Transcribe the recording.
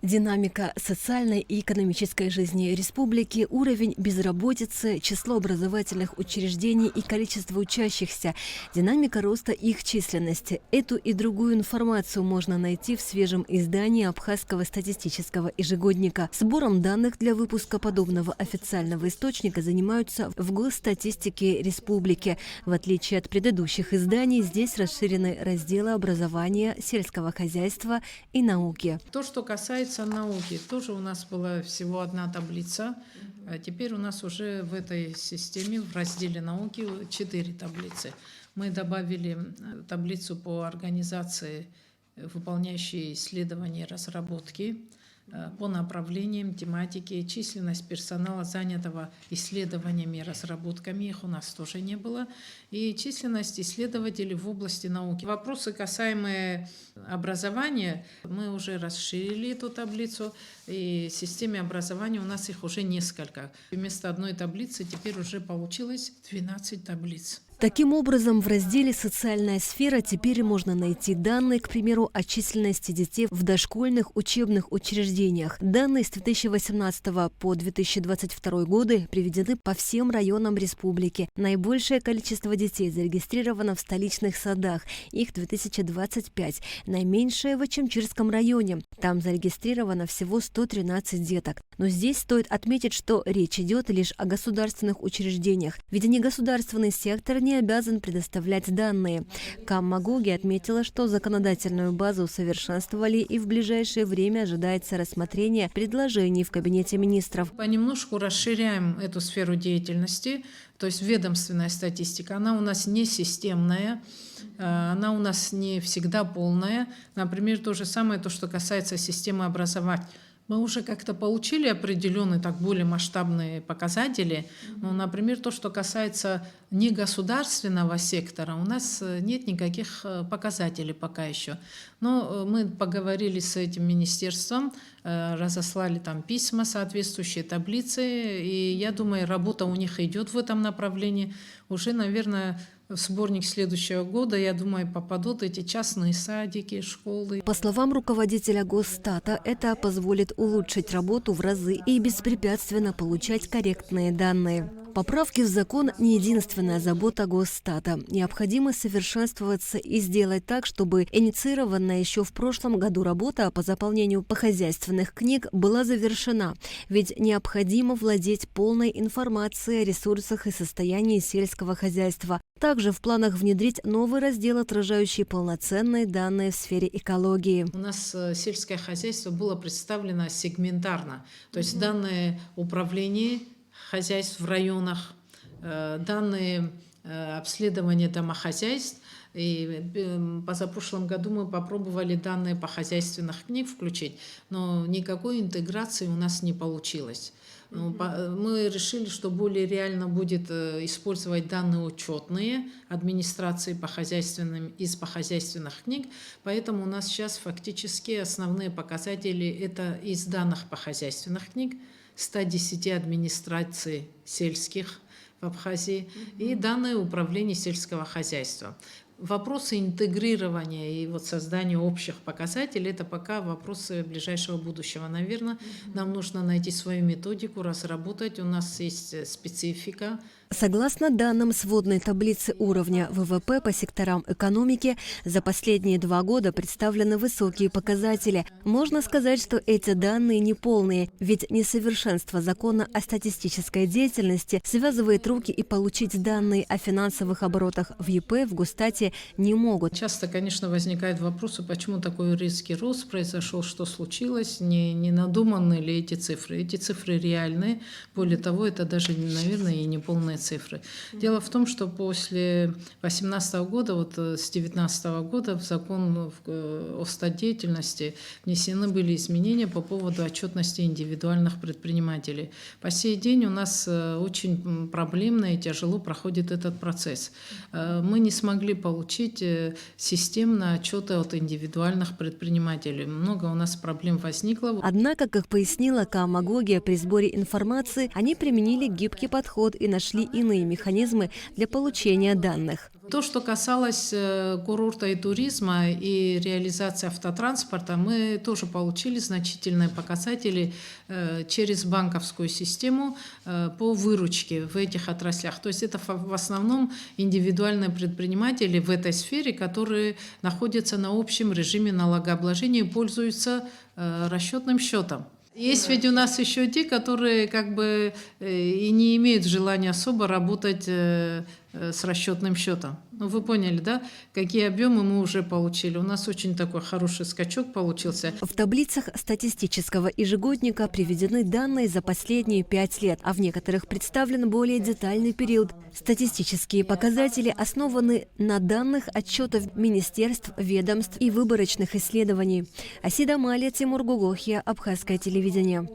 Динамика социальной и экономической жизни республики, уровень безработицы, число образовательных учреждений и количество учащихся, динамика роста их численности. Эту и другую информацию можно найти в свежем издании Абхазского статистического ежегодника. Сбором данных для выпуска подобного официального источника занимаются в Госстатистике республики. В отличие от предыдущих изданий, здесь расширены разделы образования, сельского хозяйства и науки. То, что касается науки, тоже у нас была всего одна таблица. А теперь у нас уже в этой системе, в разделе науки, 4 таблицы. Мы добавили таблицу по организации, выполняющей исследования и разработки, по направлениям, тематике, численность персонала, занятого исследованиями и разработками, их у нас тоже не было, и численность исследователей в области науки. Вопросы, касаемые образования, мы уже расширили эту таблицу, и в системе образования у нас их уже несколько. Вместо одной таблицы теперь уже получилось 12 таблиц. Таким образом, в разделе «Социальная сфера» теперь можно найти данные, к примеру, о численности детей в дошкольных учебных учреждениях. Данные с 2018 по 2022 годы приведены по всем районам республики. Наибольшее количество детей зарегистрировано в столичных садах, их 2025. Наименьшее в Ачамчирском районе. Там зарегистрировано всего 113 деток. Но здесь стоит отметить, что речь идет лишь о государственных учреждениях, ведь негосударственный сектор не обязан предоставлять данные. Каммагоги отметила, что законодательную базу усовершенствовали, и в ближайшее время ожидается рассмотрение предложений в Кабинете министров. Понемножку расширяем эту сферу деятельности, то есть ведомственная статистика. Она у нас не системная, она у нас не всегда полная. Например, то же самое, то, что касается системы образования. Мы уже как-то получили определенные, так более масштабные показатели. Ну, например, то, что касается негосударственного сектора, у нас нет никаких показателей пока еще. Но мы поговорили с этим министерством, разослали там письма, соответствующие таблицы, и я думаю, работа у них идет в этом направлении. Уже, наверное, в сборник следующего года, я думаю, попадут эти частные садики, школы. По словам руководителя Госстата, это позволит улучшить работу в разы и беспрепятственно получать корректные данные. Поправки в закон – не единственная забота Госстата. Необходимо совершенствоваться и сделать так, чтобы инициированная еще в прошлом году работа по заполнению хозяйственных книг была завершена. Ведь необходимо владеть полной информацией о ресурсах и состоянии сельского хозяйства. Также в планах внедрить новый раздел, отражающий полноценные данные в сфере экологии. У нас сельское хозяйство было представлено сегментарно, то есть данные управления хозяйств в районах, данные обследования домохозяйств. И позапрошлом году мы попробовали данные по хозяйственных книг включить, но никакой интеграции у нас не получилось. Мы решили, что более реально будет использовать данные учетные администрации по хозяйственных книг, поэтому у нас сейчас фактически основные показатели это из данных по хозяйственных книг, 110 администраций сельских в Абхазии и данные управления сельского хозяйства. Вопросы интегрирования и вот создания общих показателей – это пока вопросы ближайшего будущего. Наверное, нам нужно найти свою методику, разработать. У нас есть специфика. Согласно данным сводной таблицы уровня ВВП по секторам экономики, за последние 2 года представлены высокие показатели. Можно сказать, что эти данные неполные, ведь несовершенство закона о статистической деятельности связывает руки, и получить данные о финансовых оборотах в ЕП в Госстате не могут. Часто, конечно, возникают вопросы, почему такой резкий рост произошел, что случилось, не надуманы ли эти цифры. Эти цифры реальные, более того, это даже, наверное, и не полные цифры. Дело в том, что после 2018 года, вот с 2019 года в закон о статдеятельности внесены были изменения по поводу отчетности индивидуальных предпринимателей. По сей день у нас очень проблемно и тяжело проходит этот процесс. Мы не смогли получить системно отчеты от индивидуальных предпринимателей. Много у нас проблем возникло. Однако, как пояснила Каммагоги, при сборе информации они применили гибкий подход и нашли иные механизмы для получения данных. То, что касалось курорта и туризма и реализации автотранспорта, мы тоже получили значительные показатели через банковскую систему по выручке в этих отраслях. То есть это в основном индивидуальные предприниматели в этой сфере, которые находятся на общем режиме налогообложения и пользуются расчетным счетом. Есть ведь у нас еще те, которые как бы и не имеют желания особо работать с расчетным счетом. Ну, вы поняли, да, какие объемы мы уже получили. У нас очень такой хороший скачок получился. В таблицах статистического ежегодника приведены данные за последние 5 лет, а в некоторых представлен более детальный период. Статистические показатели основаны на данных отчетов министерств, ведомств и выборочных исследований. Асида Малия, Тимур Гугохия, Абхазское телевидение.